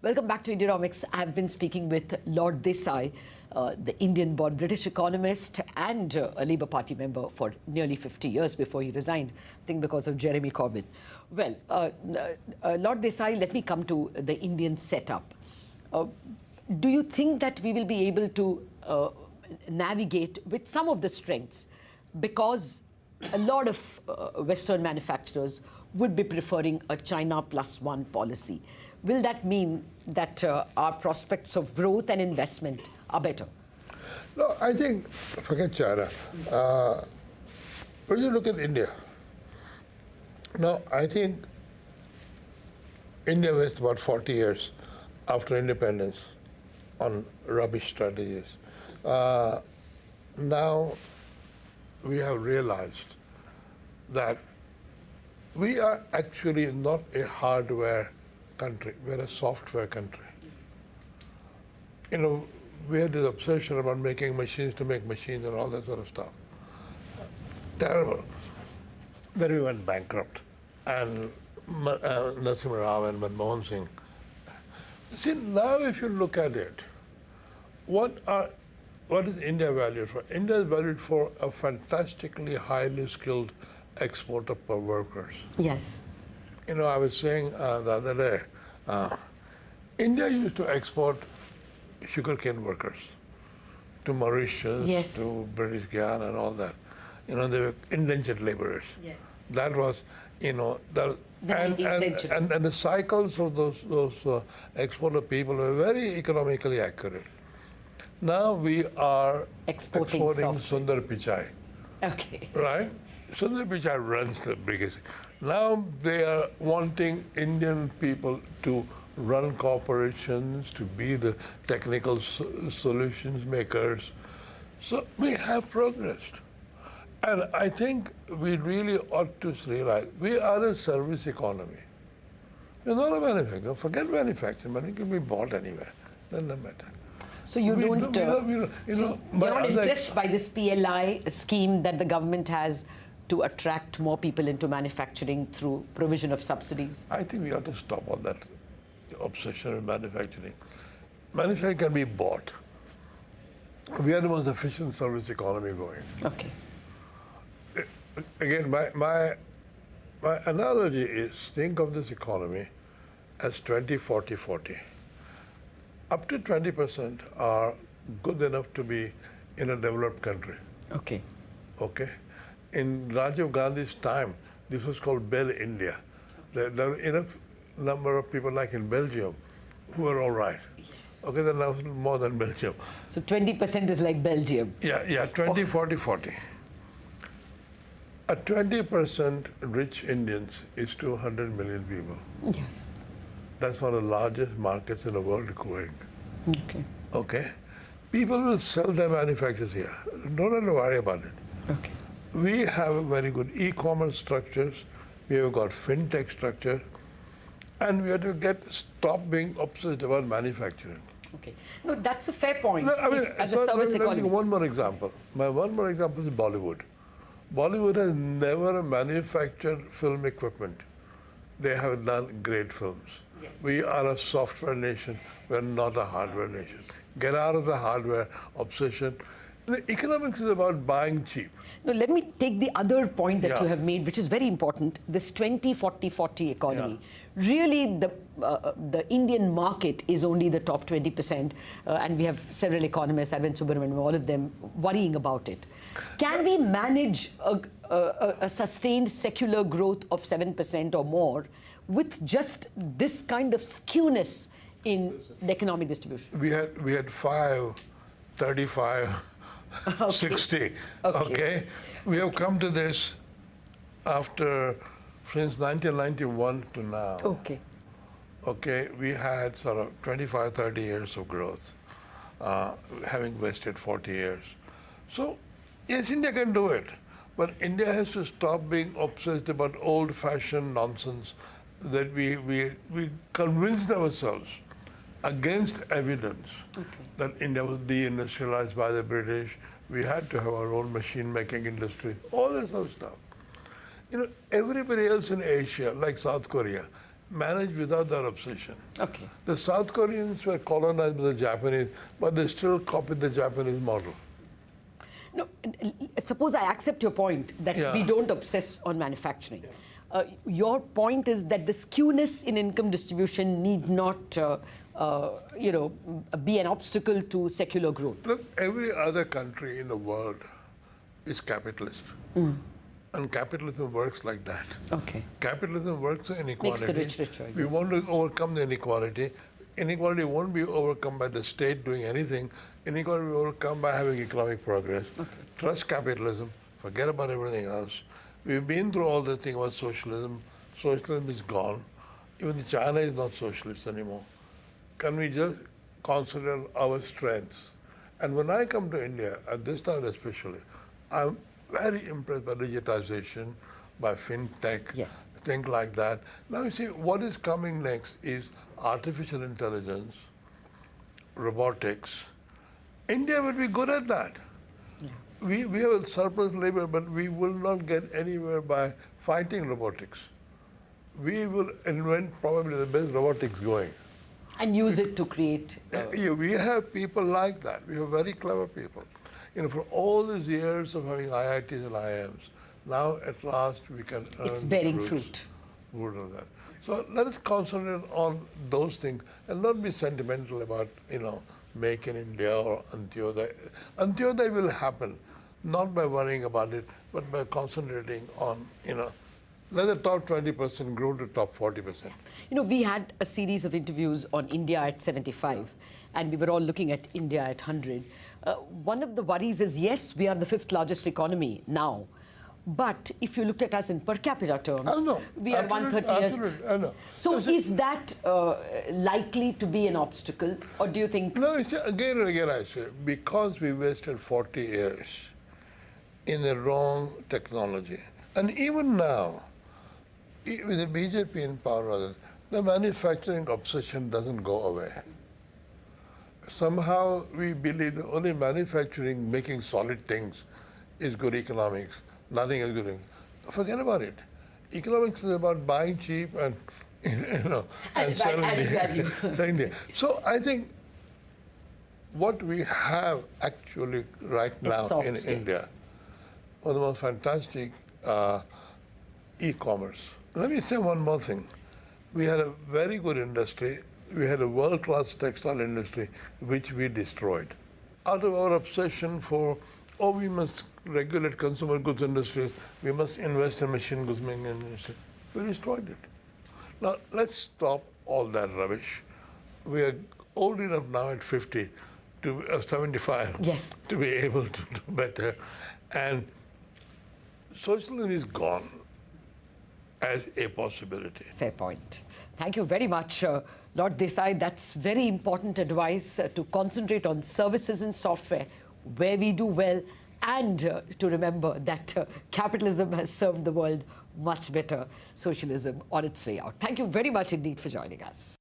Welcome back to Indianomics. I've been speaking with Lord Desai, the Indian-born British economist and a Labour Party member for nearly 50 years before he resigned, I think because of Jeremy Corbyn. Well, Lord Desai, let me come to the Indian setup. Do you think that we will be able to navigate with some of the strengths, because a lot of Western manufacturers would be preferring a China plus one policy? Will that mean that our prospects of growth and investment are better? No, I think, forget China. When you look at India, now I think India was about 40 years after independence on rubbish strategies. Now we have realized that we are actually not a hardware country, we're a software country. You know, we had this obsession about making machines to make machines and all that sort of stuff. Terrible. Then we went bankrupt. And Narasimha Rao and Manmohan Singh. See, now if you look at it, what is India valued for? India is valued for a fantastically highly skilled exporter per workers. Yes. You know, I was saying the other day, India used to export sugarcane workers to Mauritius, Yes. to British Guyana and all that. You know, they were indentured laborers. Yes. That was, you know, The 19th century. and the cycles of those exporter people were very economically accurate. Now we are Exporting software. Sundar Pichai. Okay. Right? Sundar Pichai runs the biggest. Now they are wanting Indian people to run corporations, to be the technical solutions makers. So we have progressed. And I think we really ought to realize we are a service economy. We're not a manufacturer. Forget manufacturing. Money can be bought anywhere. Doesn't matter. So you You're not impressed by this PLI scheme that the government has to attract more people into manufacturing through provision of subsidies? I think we ought to stop all that obsession with manufacturing. Manufacturing can be bought. We are the most efficient service economy going. Okay. Again, my analogy is, think of this economy as 20, 40, 40. Up to 20% are good enough to be in a developed country. Okay. Okay? In Rajiv Gandhi's time, this was called Bel India. There were enough number of people like in Belgium who were all right. Yes. Okay, then now more than Belgium. So 20% is like Belgium. Yeah, 20, 40, 40. A 20% rich Indians is 200 million people. Yes. That's one of the largest markets in the world growing. Okay. Okay? People will sell their manufacturers here. Don't have to worry about it. Okay. We have very good e-commerce structures. We have got fintech structure. And we have to stop being obsessed about manufacturing. Okay. No, that's a fair point. No, I mean, As a service let me economy. give one more example. My one more example is Bollywood. Bollywood has never manufactured film equipment. They have done great films. Yes. We are a software nation. We're not a hardware nation. Get out of the hardware obsession. The economics is about buying cheap. No, let me take the other point that Yeah. you have made, which is very important, this 20-40-40 economy. Really, the Indian market is only the top 20%, and we have several economists, Arvind Subramanian, all of them worrying about it. Can we manage a sustained secular growth of 7% or more with just this kind of skewness in the economic distribution? We had 5, 35, Okay. 60. Okay. Okay? We have come to this after, since 1991 to now. Okay. Okay, we had sort of 25, 30 years of growth, having wasted 40 years. So, yes, India can do it, but India has to stop being obsessed about old-fashioned nonsense that we convinced ourselves against evidence that India was deindustrialized by the British. We had to have our own machine-making industry, all this sort of stuff. You know, everybody else in Asia, like South Korea, manage without that obsession. Okay. The South Koreans were colonized by the Japanese, but they still copied the Japanese model. No, suppose I accept your point that Yeah. we don't obsess on manufacturing. Your point is that the skewness in income distribution need not, be an obstacle to secular growth. Look, every other country in the world is capitalist. And capitalism works like that. Okay. Capitalism works on inequality. Makes the rich richer, I We guess. want to overcome the inequality. Inequality won't be overcome by the state doing anything. Inequality will be overcome by having economic progress. Trust capitalism. Forget about everything else. We've been through all the thing about socialism. Socialism is gone. Even China is not socialist anymore. Can we just consider our strengths? And when I come to India, at this time especially, I'm very impressed by digitization, by fintech, Yes. things like that. Now you see, what is coming next is artificial intelligence, robotics. India will be good at that. We have a surplus labor, but we will not get anywhere by fighting robotics. We will invent probably the best robotics going. And use it to create. We have people like that. We have very clever people. For all these years of having IITs and IIMs, now at last we can earn It's bearing the fruit. fruit of that. So let us concentrate on those things and not be sentimental about, Make in India or Antyodaya. Antyodaya will happen, not by worrying about it, but by concentrating on, let the top 20% grow to top 40%. We had a series of interviews on India at 75, and we were all looking at India at 100. One of the worries is, yes, we are the 5th largest economy now. But if you looked at us in per capita terms, I know. we are 130th. Absolutely, I know. So is that likely to be an obstacle, or do you think? No, it's again and again I say, because we wasted 40 years in the wrong technology. And even now, with the BJP in power, the manufacturing obsession doesn't go away. Somehow we believe that only manufacturing, making solid things, is good economics. Nothing is good. Forget about it. Economics is about buying cheap and And adding value. selling dear. So I think what we have actually right now soft in skills. India, one of the most fantastic e-commerce. Let me say one more thing. We had a very good industry. We had a world-class textile industry, which we destroyed. Out of our obsession for, we must regulate consumer goods industries, we must invest in machine goods making industry, we destroyed it. Now, let's stop all that rubbish. We are old enough now at 50, 75, Yes. to be able to do better. And socialism is gone as a possibility. Fair point. Thank you very much, Lord Desai. That's very important advice to concentrate on services and software where we do well, and to remember that capitalism has served the world much better, socialism on its way out. Thank you very much indeed for joining us.